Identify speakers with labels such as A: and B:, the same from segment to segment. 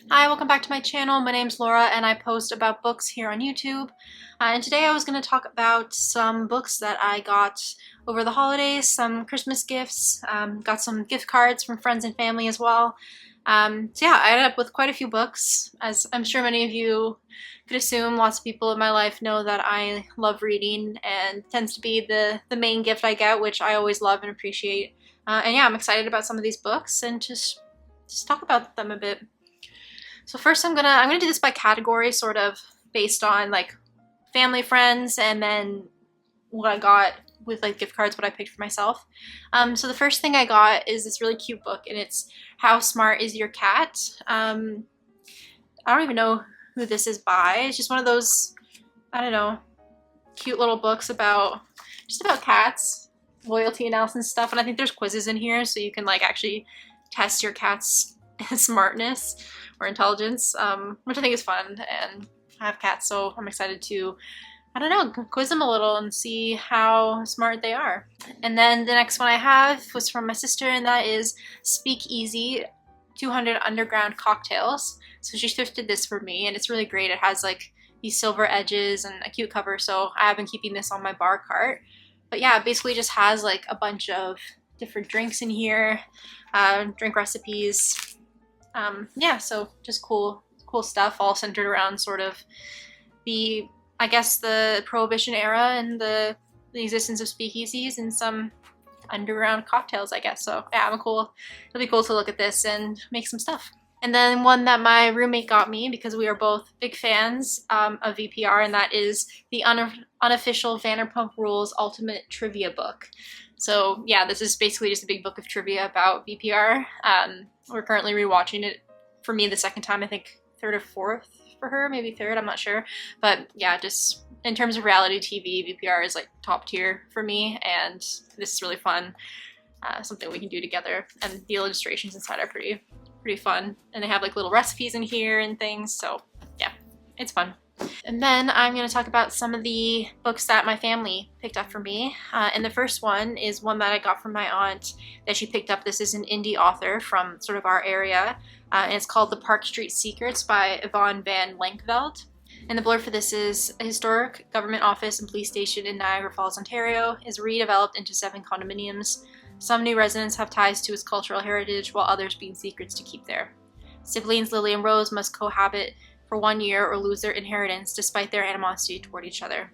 A: Hi, welcome back to my channel. My name's Laura and I post about books here on YouTube. And today I was going to talk about some books that I got over the holidays, some Christmas gifts, got some gift cards from friends and family as well. So yeah, I ended up with quite a few books. As I'm sure many of you could assume, lots of people in my life know that I love reading and tends to be the main gift I get, which I always love and appreciate. And yeah, I'm excited about some of these books and just talk about them a bit. So first I'm gonna do this by category, sort of based on like family, friends, and then what I got with like gift cards, what I picked for myself. So the first thing I got is this really cute book, and it's How Smart Is Your Cat? I don't even know who this is by. It's just one of those, I don't know, cute little books about cats, loyalty analysis stuff, and I think there's quizzes in here so you can like actually test your cat's smartness or intelligence, which I think is fun, and I have cats, so I'm excited to, I don't know, quiz them a little and see how smart they are. And then the next one I have was from my sister, and that is Speakeasy 200 Underground Cocktails. So she thrifted this for me, and it's really great. It has like these silver edges and a cute cover, so I have been keeping this on my bar cart. But yeah, it basically just has like a bunch of different drinks in here, drink recipes. Yeah, so just cool stuff, all centered around sort of the, I guess, the Prohibition era and the existence of speakeasies and some underground cocktails, I guess. So yeah, it'll be cool to look at this and make some stuff. And then one that my roommate got me, because we are both big fans of VPR, and that is the unofficial Vanderpump Rules Ultimate Trivia Book. So yeah, this is basically just a big book of trivia about VPR. We're currently rewatching it, for me the second time, I think third or fourth for her, maybe third, I'm not sure. But yeah, just in terms of reality TV, VPR is like top tier for me, and this is really fun. Something we can do together, and the illustrations inside are pretty fun, and they have like little recipes in here and things, so yeah, it's fun. And then I'm going to talk about some of the books that my family picked up for me. And the first one is one that I got from my aunt that she picked up. This is an indie author from sort of our area, and it's called The Park Street Secrets by Yvonne van Lankveld. And the blurb for this is: a historic government office and police station in Niagara Falls, Ontario is redeveloped into 7 condominiums. Some new residents have ties to its cultural heritage, while others being secrets to keep there. Siblings Lily and Rose must cohabit for 1 year or lose their inheritance despite their animosity toward each other.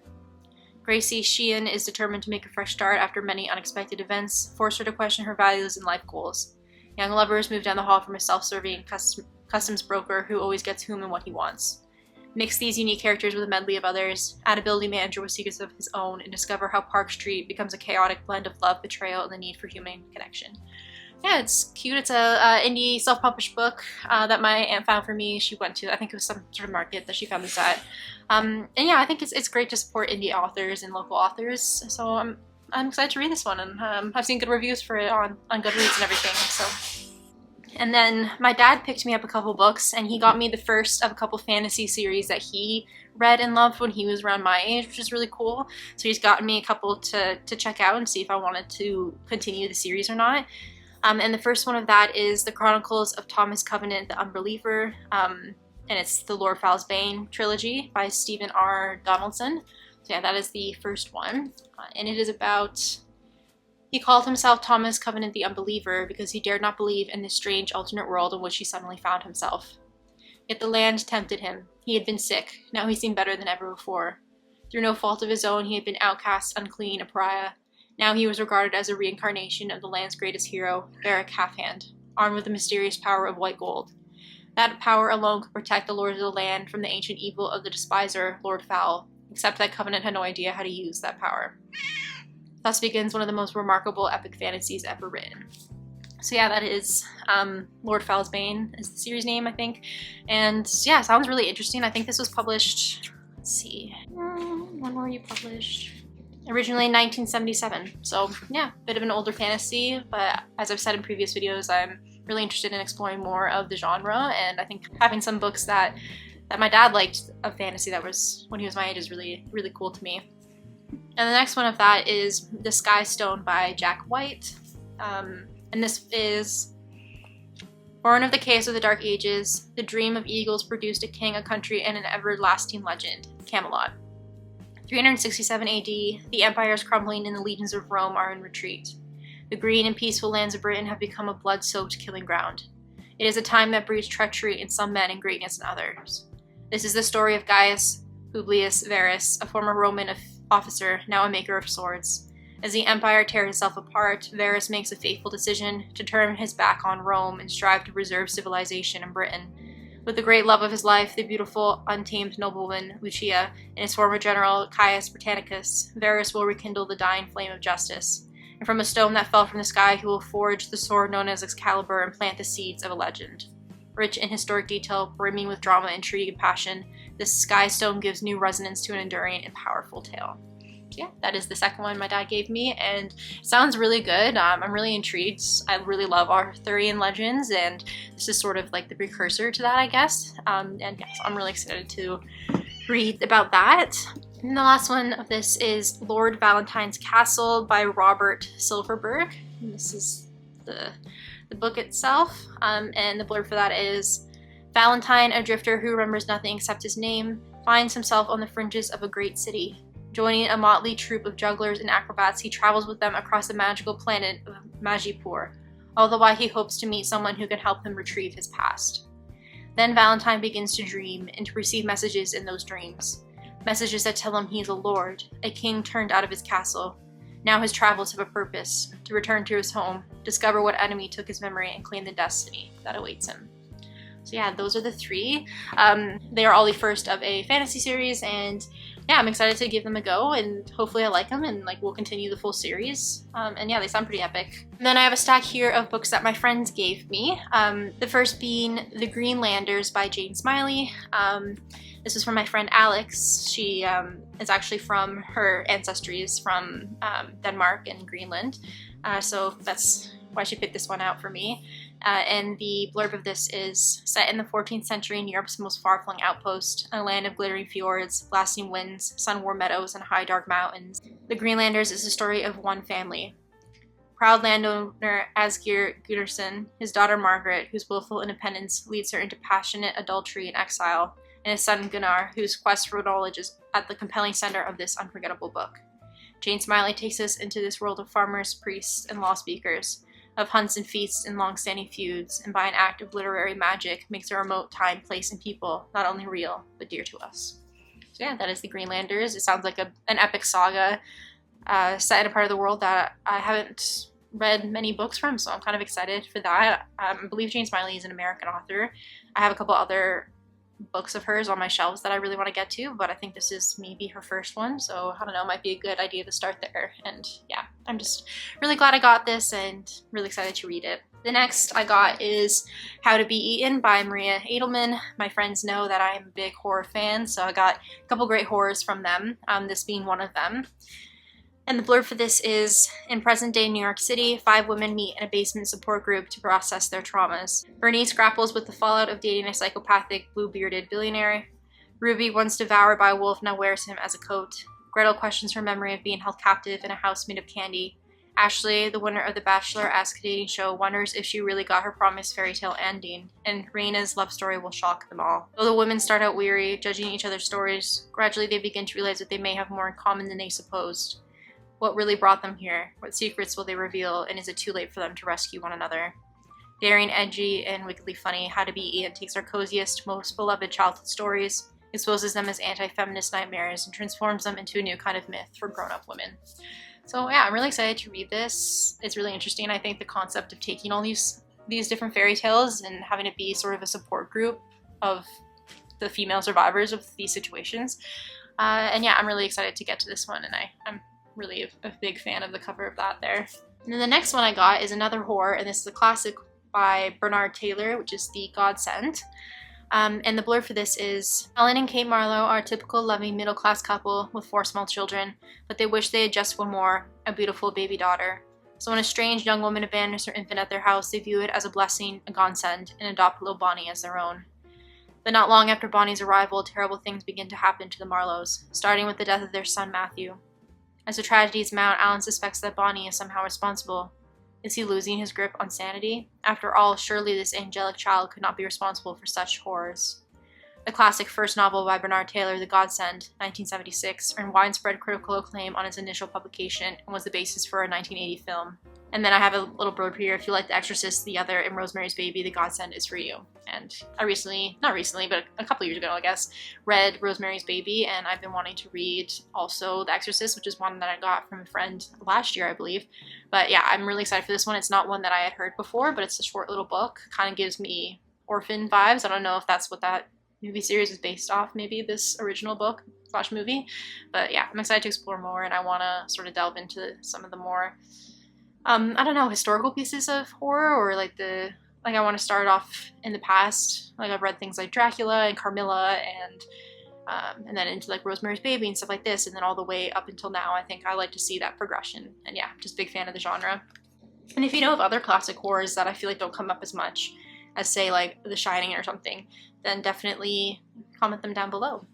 A: Gracie Sheehan is determined to make a fresh start after many unexpected events force her to question her values and life goals. Young lovers move down the hall from a self-serving customs broker who always gets whom and what he wants. Mix these unique characters with a medley of others, add a building manager with secrets of his own, and discover how Park Street becomes a chaotic blend of love, betrayal, and the need for human connection. Yeah, it's cute. It's a indie self-published book that my aunt found for me. She went to, I think it was some sort of market that she found this at. And yeah, I think it's great to support indie authors and local authors. So I'm excited to read this one, and I've seen good reviews for it on Goodreads and everything. So. And then my dad picked me up a couple books, and he got me the first of a couple fantasy series that he read and loved when he was around my age, which is really cool. So he's gotten me a couple to check out and see if I wanted to continue the series or not. And the first one of that is The Chronicles of Thomas Covenant the Unbeliever, and it's the Lord Falsbane trilogy by Stephen R. Donaldson. So yeah, that is the first one, and it is about... He called himself Thomas Covenant the Unbeliever because he dared not believe in this strange alternate world in which he suddenly found himself. Yet the land tempted him. He had been sick. Now he seemed better than ever before. Through no fault of his own, he had been outcast, unclean, a pariah. Now he was regarded as a reincarnation of the land's greatest hero, Beric Halfhand, armed with the mysterious power of white gold. That power alone could protect the lords of the land from the ancient evil of the despiser, Lord Foul, except that Covenant had no idea how to use that power. Thus begins one of the most remarkable epic fantasies ever written. So yeah, that is Lord Falsbane is the series name, I think. And yeah, sounds really interesting. I think this was published, let's see, when were you published? Originally in 1977. So yeah, bit of an older fantasy, but as I've said in previous videos, I'm really interested in exploring more of the genre, and I think having some books that my dad liked of fantasy that was when he was my age is really cool to me. And the next one of that is The Sky Stone by Jack White. And this is Born of the chaos of the Dark Ages, the dream of eagles produced a king, a country, and an everlasting legend, Camelot. 367 AD, the empire is crumbling and the legions of Rome are in retreat. The green and peaceful lands of Britain have become a blood-soaked killing ground. It is a time that breeds treachery in some men and greatness in others. This is the story of Gaius Publius Verus, a former Roman officer, now a maker of swords. As the empire tears itself apart, Verus makes a fateful decision to turn his back on Rome and strive to preserve civilization in Britain. With the great love of his life, the beautiful, untamed noblewoman Lucia, and his former general Caius Britannicus, Verus will rekindle the dying flame of justice. And from a stone that fell from the sky, he will forge the sword known as Excalibur and plant the seeds of a legend. Rich in historic detail, brimming with drama, intrigue, and passion, this sky stone gives new resonance to an enduring and powerful tale. Yeah, that is the second one my dad gave me, and it sounds really good. I'm really intrigued. I really love Arthurian legends, and this is sort of like the precursor to that, I guess. And yes, I'm really excited to read about that. And the last one of this is Lord Valentine's Castle by Robert Silverberg. And this is the book itself, and the blurb for that is, Valentine, a drifter who remembers nothing except his name, finds himself on the fringes of a great city. Joining a motley troupe of jugglers and acrobats, he travels with them across the magical planet of Magipur, all the while he hopes to meet someone who can help him retrieve his past. Then Valentine begins to dream and to receive messages in those dreams. Messages that tell him he is a lord, a king turned out of his castle. Now his travels have a purpose, to return to his home, discover what enemy took his memory, and claim the destiny that awaits him. So yeah, those are the three. They are all the first of a fantasy series, and yeah, I'm excited to give them a go, and hopefully I like them, and like we'll continue the full series. And yeah, they sound pretty epic. And then I have a stack here of books that my friends gave me. The first being The Greenlanders by Jane Smiley. This is from my friend Alex. She is actually from, her ancestry is from Denmark and Greenland. So that's why she picked this one out for me. And the blurb of this is, set in the 14th century in Europe's most far-flung outpost, a land of glittering fjords, blasting winds, sun-warmed meadows, and high dark mountains. The Greenlanders is the story of one family. Proud landowner Asgeir Gunnarsson, his daughter Margaret, whose willful independence leads her into passionate adultery and exile, and his son Gunnar, whose quest for knowledge is at the compelling center of this unforgettable book. Jane Smiley takes us into this world of farmers, priests, and law speakers, of hunts and feasts and long-standing feuds, and by an act of literary magic makes a remote time, place, and people not only real, but dear to us. So yeah, that is The Greenlanders. It sounds like an epic saga set in a part of the world that I haven't read many books from, so I'm kind of excited for that. I believe Jane Smiley is an American author. I have a couple other books of hers on my shelves that I really want to get to, but I think this is maybe her first one, so I don't know, might be a good idea to start there. And yeah, I'm just really glad I got this and really excited to read it. The next I got is How to Be Eaten by Maria Edelman. My friends know that I'm a big horror fan, so I got a couple great horrors from them, this being one of them. And the blurb for this is, in present-day New York City, 5 women meet in a basement support group to process their traumas. Bernice grapples with the fallout of dating a psychopathic, blue-bearded billionaire. Ruby, once devoured by a wolf, now wears him as a coat. Gretel questions her memory of being held captive in a house made of candy. Ashley, the winner of the Bachelor-esque dating show, wonders if she really got her promised fairy tale ending, and Raina's love story will shock them all. Though the women start out weary, judging each other's stories, gradually they begin to realize that they may have more in common than they supposed. What really brought them here? What secrets will they reveal, and is it too late for them to rescue one another? Daring, edgy, and wickedly funny, How to Be Eaten takes our coziest, most beloved childhood stories, exposes them as anti-feminist nightmares, and transforms them into a new kind of myth for grown-up women. So yeah, I'm really excited to read this. It's really interesting. I think the concept of taking all these different fairy tales and having it be sort of a support group of the female survivors of these situations. And yeah, I'm really excited to get to this one, and I'm really a big fan of the cover of that there. And then the next one I got is another horror, and this is a classic by Bernard Taylor, which is The God Sent. And the blurb for this is, Helen and Kate Marlowe are a typical loving middle-class couple with 4 small children, but they wish they had just one more, a beautiful baby daughter. So when a strange young woman abandons her infant at their house, they view it as a blessing, a godsend, and adopt little Bonnie as their own. But not long after Bonnie's arrival, terrible things begin to happen to the Marlowes, starting with the death of their son Matthew. As the tragedies mount, Alan suspects that Bonnie is somehow responsible. Is he losing his grip on sanity? After all, surely this angelic child could not be responsible for such horrors. The classic first novel by Bernard Taylor, The Godsend, 1976, earned widespread critical acclaim on its initial publication and was the basis for a 1980 film. And then I have a little blurb here. If you like The Exorcist, The Other, and Rosemary's Baby, The Godsend is for you. And I not recently, but a couple years ago, I guess, read Rosemary's Baby, and I've been wanting to read also The Exorcist, which is one that I got from a friend last year, I believe. But yeah, I'm really excited for this one. It's not one that I had heard before, but it's a short little book. Kind of gives me orphan vibes. I don't know if that's what that movie series is based off, maybe this original book / movie. But yeah, I'm excited to explore more, and I want to sort of delve into some of the more I don't know, historical pieces of horror, or like I want to start off in the past. Like I've read things like Dracula and Carmilla and then into like Rosemary's Baby and stuff like this, and then all the way up until now. I think I like to see that progression, and yeah, just big fan of the genre. And if you know of other classic horrors that I feel like don't come up as much as, say, like The Shining or something, then definitely comment them down below.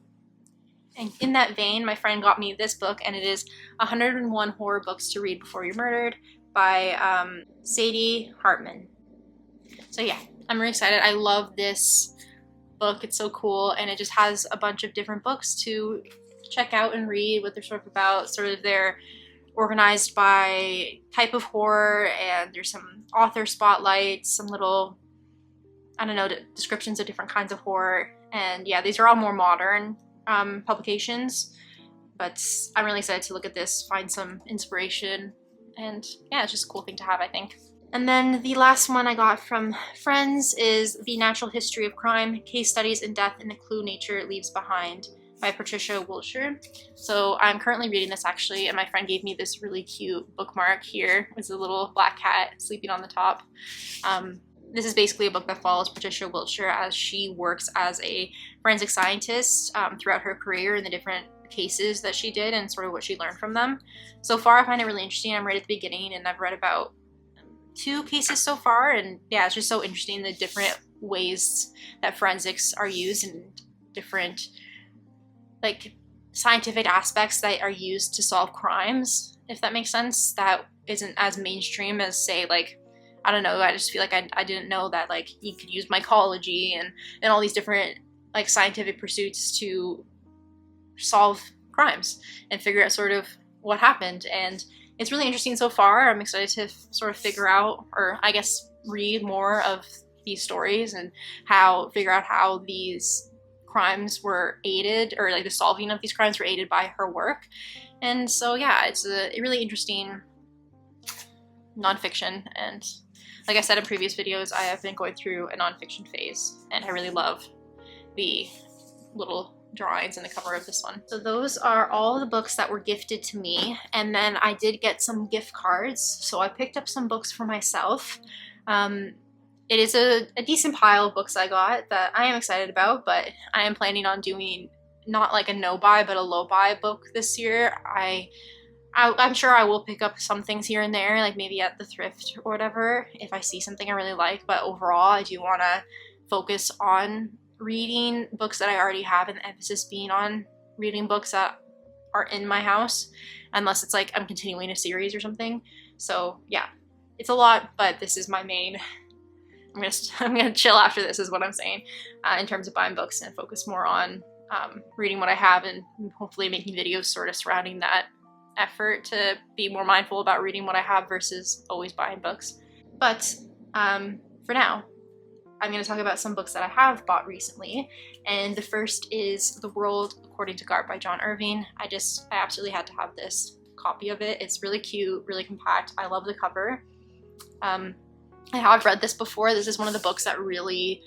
A: And in that vein, my friend got me this book, and it is 101 Horror Books to Read Before You're Murdered by Sadie Hartman. So yeah, I'm really excited. I love this book. It's so cool, and it just has a bunch of different books to check out and read, what they're sort of about. Sort of they're organized by type of horror, and there's some author spotlights, some little, I don't know, descriptions of different kinds of horror. And yeah, these are all more modern publications, but I'm really excited to look at this, find some inspiration, and yeah, it's just a cool thing to have, I think. And then the last one I got from friends is The Natural History of Crime, Case Studies in Death and the Clue Nature Leaves Behind by Patricia Wiltshire. So I'm currently reading this actually, and my friend gave me this really cute bookmark here. It's a little black cat sleeping on the top. This is basically a book that follows Patricia Wiltshire as she works as a forensic scientist throughout her career in the different cases that she did and sort of what she learned from them. So far, I find it really interesting. I'm right at the beginning, and I've read about 2 cases so far, and yeah, it's just so interesting the different ways that forensics are used and different like scientific aspects that are used to solve crimes, if that makes sense. That isn't as mainstream as, say, like, I don't know, I just feel like I didn't know that like you could use mycology and all these different like scientific pursuits to solve crimes and figure out sort of what happened. And it's really interesting so far. I'm excited to sort of figure out, or I guess read more of these stories and figure out how these crimes were aided, or like the solving of these crimes were aided by her work. And so yeah, it's a really interesting nonfiction, and like I said in previous videos, I have been going through a nonfiction phase, and I really love the little drawings in the cover of this one. So those are all the books that were gifted to me, and then I did get some gift cards, so I picked up some books for myself. It is a decent pile of books I got that I am excited about, but I am planning on doing not like a no-buy, but a low-buy book this year. I'm sure I will pick up some things here and there, like maybe at the thrift or whatever, if I see something I really like, but overall I do want to focus on reading books that I already have, and the emphasis being on reading books that are in my house, unless it's like I'm continuing a series or something. So yeah, it's a lot, but this is my main. I'm gonna chill after this is what I'm saying, in terms of buying books, and focus more on reading what I have, and hopefully making videos sort of surrounding that effort to be more mindful about reading what I have versus always buying books. But for now, I'm going to talk about some books that I have bought recently, and the first is The World According to Garp by John Irving. I absolutely had to have this copy of it. It's really cute, really compact. I love the cover. I have read this before. This is one of the books that really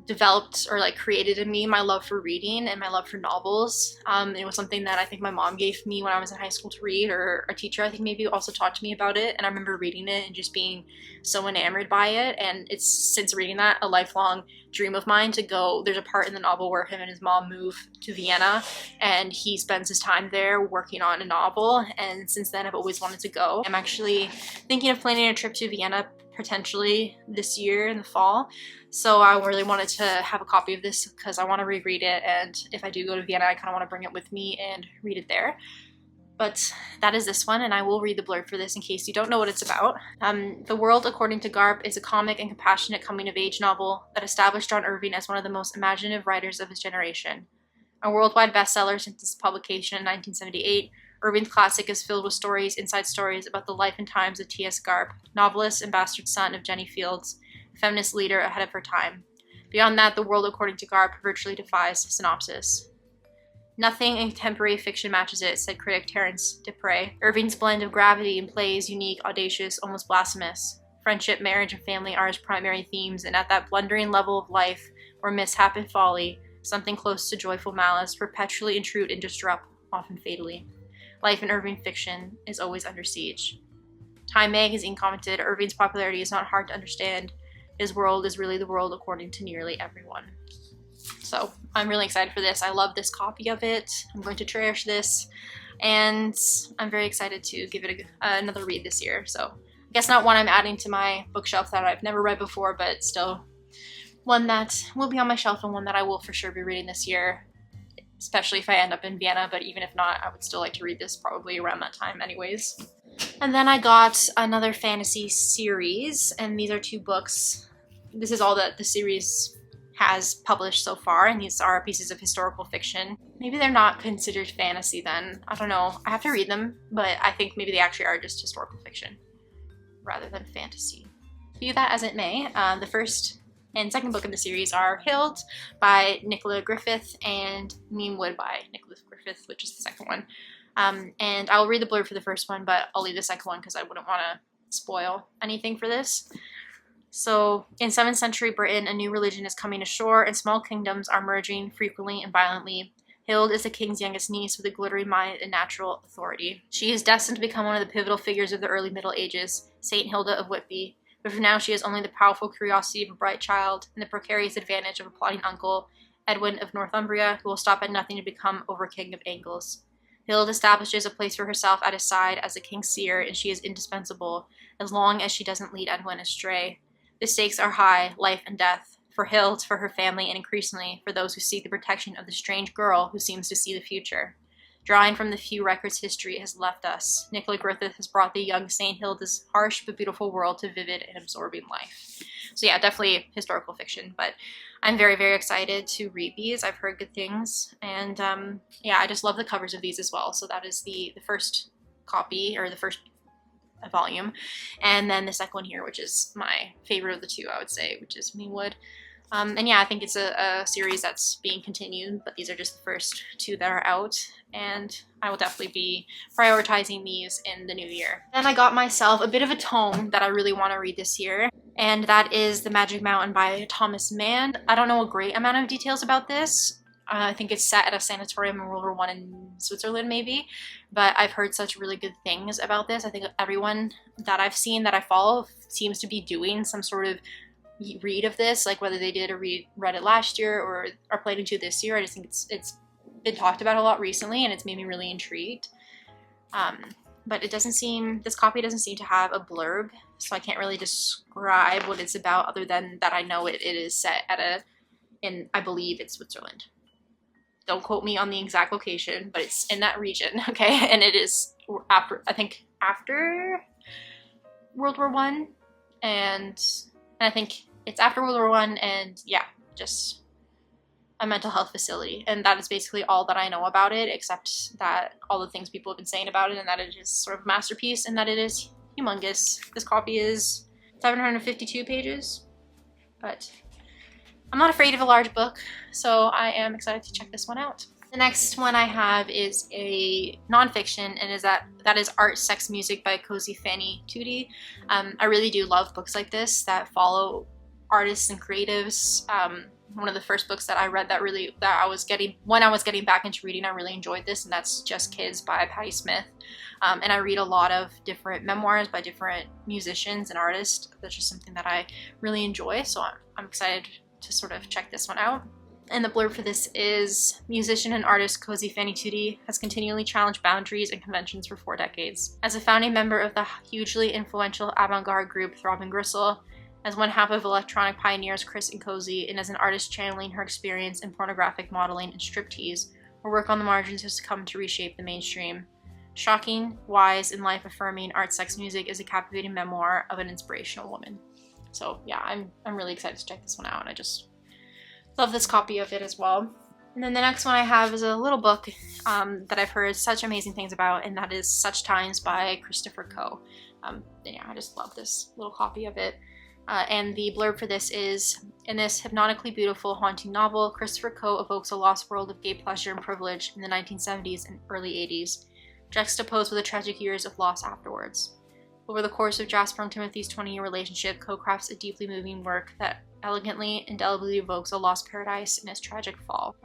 A: developed or like created in me my love for reading and my love for novels. It was something that I think my mom gave me when I was in high school to read, or a teacher I think maybe also taught to me about it, and I remember reading it and just being so enamored by it. And it's, since reading that, a lifelong dream of mine to go. There's a part in the novel where him and his mom move to Vienna, and he spends his time there working on a novel, and since then I've always wanted to go. I'm actually thinking of planning a trip to Vienna potentially this year in the fall. So I really wanted to have a copy of this because I want to reread it, and if I do go to Vienna, I kind of want to bring it with me and read it there. but that is this one, and I will read the blurb for this in case you don't know what it's about. The World According to Garp is a comic and compassionate coming-of-age novel that established John Irving as one of the most imaginative writers of his generation. A worldwide bestseller since its publication in 1978, Irving's classic is filled with stories, inside stories about the life and times of T.S. Garp, novelist and bastard son of Jenny Fields, a feminist leader ahead of her time. Beyond that, The World According to Garp virtually defies synopsis. Nothing in contemporary fiction matches it, said critic Terence Dupre. Irving's blend of gravity and play is unique, audacious, almost blasphemous. Friendship, marriage, and family are his primary themes, and at that blundering level of life, where mishap and folly, something close to joyful malice, perpetually intrude and disrupt, often fatally. Life in Irving fiction is always under siege. Time magazine commented, Irving's popularity is not hard to understand. His world is really the world according to nearly everyone. So I'm really excited for this. I love this copy of it. I'm going to cherish this, and I'm very excited to give it another read this year. So I guess not one I'm adding to my bookshelf that I've never read before, but still one that will be on my shelf and one that I will for sure be reading this year, especially if I end up in Vienna, but even if not, I would still like to read this probably around that time anyways. And then I got another fantasy series, and these are 2 books. This is all that the series has published so far, and these are pieces of historical fiction. Maybe they're not considered fantasy then. I don't know. I have to read them, but I think maybe they actually are just historical fiction rather than fantasy. Be that as it may, the first and second book in the series are Hild by Nicola Griffith and Meanwood by Nicola Griffith, which is the second one. And I'll read the blurb for the first one, but I'll leave the second one because I wouldn't want to spoil anything for this. So, in 7th century Britain, a new religion is coming ashore, and small kingdoms are merging frequently and violently. Hild is the king's youngest niece with a glittering mind and natural authority. She is destined to become one of the pivotal figures of the early Middle Ages, Saint Hilda of Whitby, but for now she has only the powerful curiosity of a bright child and the precarious advantage of a plotting uncle, Edwin of Northumbria, who will stop at nothing to become Over-King of Angles. Hild establishes a place for herself at his side as the king's seer, and she is indispensable, as long as she doesn't lead Edwin astray. The stakes are high, life and death, for Hild, for her family, and increasingly for those who seek the protection of the strange girl who seems to see the future. Drawing from the few records history has left us, Nicola Griffith has brought the young Saint Hilda's harsh but beautiful world to vivid and absorbing life. So yeah, definitely historical fiction, but I'm very, very excited to read these. I've heard good things, and yeah, I just love the covers of these as well. So that is the first copy, or the first volume, and then the second one here, which is my favorite of the 2, I would say, which is Meanwood. And yeah, I think it's a series that's being continued, but these are just the first 2 that are out, and I will definitely be prioritizing these in the new year. Then I got myself a bit of a tome that I really want to read this year, and that is The Magic Mountain by Thomas Mann. I don't know a great amount of details about this. I think it's set at a sanatorium in World War I in Switzerland, maybe. But I've heard such really good things about this. I think everyone that I've seen that I follow seems to be doing some sort of read of this, like whether they did a read it last year or are planning to this year. I just think it's been talked about a lot recently, and it's made me really intrigued. But it doesn't seem, this copy doesn't seem to have a blurb, so I can't really describe what it's about other than that I know it is set at I believe it's Switzerland. Don't quote me on the exact location, but it's in that region, okay? And it is after, I think, after World War I, and I think it's after World War I, and yeah, just a mental health facility. And that is basically all that I know about it, except that all the things people have been saying about it, and that it is sort of a masterpiece, and that it is humongous. This copy is 752 pages, but I'm not afraid of a large book, so I am excited to check this one out. The next one I have is a nonfiction, and that is Art, Sex, Music by Cozy Fanny Tutti. I really do love books like this that follow artists and creatives. One of the first books that I read when I was getting back into reading, I really enjoyed this, and that's Just Kids by Patti Smith. And I read a lot of different memoirs by different musicians and artists. That's just something that I really enjoy, so I'm excited to sort of check this one out. And the blurb for this is, musician and artist Cozy Fanny Tutti has continually challenged boundaries and conventions for 4 decades. As a founding member of the hugely influential avant-garde group Throbbing Gristle, as one half of electronic pioneers Chris and Cozy, and as an artist channeling her experience in pornographic modeling and striptease, her work on the margins has come to reshape the mainstream. Shocking, wise, and life-affirming art, sex, music is a captivating memoir of an inspirational woman. So yeah, I'm really excited to check this one out, and I just love this copy of it as well. And then the next one I have is a little book that I've heard such amazing things about, and that is Such Times by Christopher Coe. Yeah, I just love this little copy of it. And the blurb for this is, in this hypnotically beautiful, haunting novel, Christopher Coe evokes a lost world of gay pleasure and privilege in the 1970s and early 80s, juxtaposed with the tragic years of loss afterwards. Over the course of Jasper and Timothy's 20-year relationship, Coe crafts a deeply moving work that elegantly, indelibly evokes a lost paradise and its tragic fall.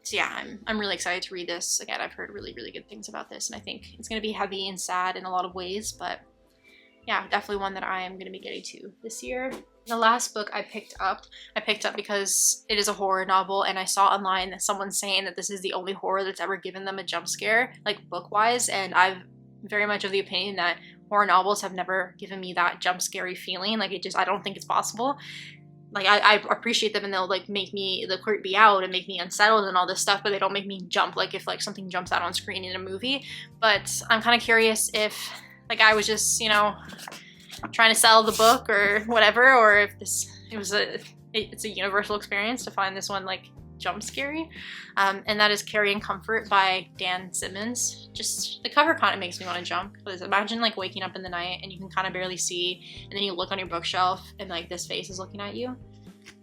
A: So yeah, I'm really excited to read this. Again, I've heard really, really good things about this, and I think it's going to be heavy and sad in a lot of ways, but yeah, definitely one that I am going to be getting to this year. The last book I picked up because it is a horror novel, and I saw online that someone's saying that this is the only horror that's ever given them a jump scare, like book-wise, and I've very much of the opinion that horror novels have never given me that jump scary feeling. Like, I don't think it's possible. Like, I appreciate them, and they'll like they'll creep me out and make me unsettled and all this stuff, but they don't make me jump like if like something jumps out on screen in a movie. But I'm kind of curious if like I was just, you know, trying to sell the book or whatever, or if it's a universal experience to find this one like jump scary. And that is Carrying Comfort by Dan Simmons. Just the cover kind of makes me want to jump, because imagine like waking up in the night and you can kind of barely see, and then you look on your bookshelf and like this face is looking at you.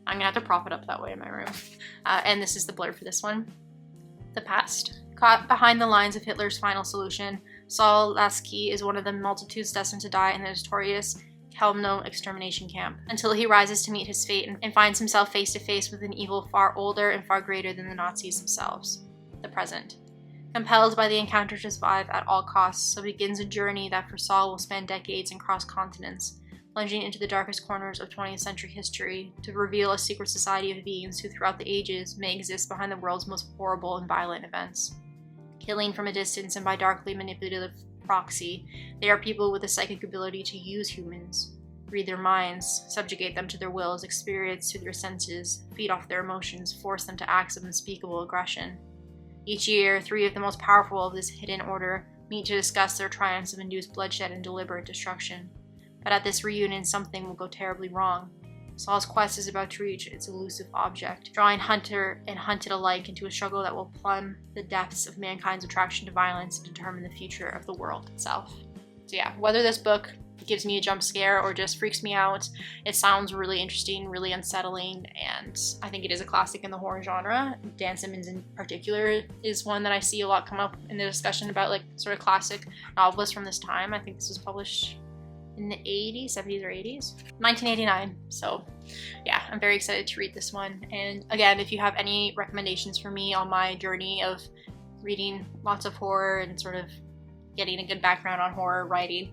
A: I'm gonna have to prop it up that way in my room. And this is the blurb for this one. The past. Caught behind the lines of Hitler's final solution, Saul Lasky is one of the multitudes destined to die in the notorious Chelmno extermination camp, until he rises to meet his fate and finds himself face to face with an evil far older and far greater than the Nazis themselves. The present. Compelled by the encounter to survive at all costs, so begins a journey that for Saul will span decades and cross continents, plunging into the darkest corners of 20th century history to reveal a secret society of beings who throughout the ages may exist behind the world's most horrible and violent events. Killing from a distance and by darkly manipulative proxy, they are people with a psychic ability to use humans, read their minds, subjugate them to their wills, experience through their senses, feed off their emotions, force them to acts of unspeakable aggression. Each year, 3 of the most powerful of this hidden order meet to discuss their triumphs of induced bloodshed and deliberate destruction. But at this reunion, something will go terribly wrong. Saul's quest is about to reach its elusive object, drawing hunter and hunted alike into a struggle that will plumb the depths of mankind's attraction to violence and determine the future of the world itself. So yeah, whether this book gives me a jump scare or just freaks me out, it sounds really interesting, really unsettling, and I think it is a classic in the horror genre. Dan Simmons in particular is one that I see a lot come up in the discussion about like sort of classic novelists from this time. I think this was published in the 80s, 70s or 80s, 1989. So yeah, I'm very excited to read this one. And again, if you have any recommendations for me on my journey of reading lots of horror and sort of getting a good background on horror writing,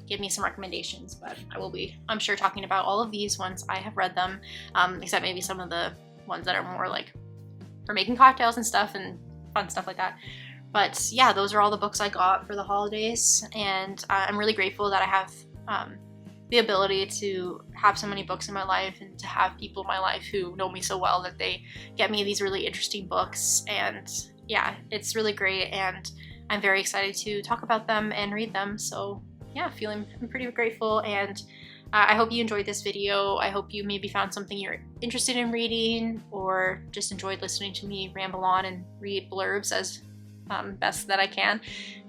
A: give me some recommendations. But I will be, I'm sure, talking about all of these once I have read them, except maybe some of the ones that are more like for making cocktails and stuff and fun stuff like that. But yeah, those are all the books I got for the holidays, and I'm really grateful that I have the ability to have so many books in my life and to have people in my life who know me so well that they get me these really interesting books. And yeah, it's really great, and I'm very excited to talk about them and read them. So yeah, I'm pretty grateful, and I hope you enjoyed this video. I hope you maybe found something you're interested in reading, or just enjoyed listening to me ramble on and read blurbs as best that I can.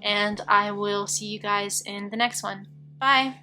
A: And I will see you guys in the next one. Bye!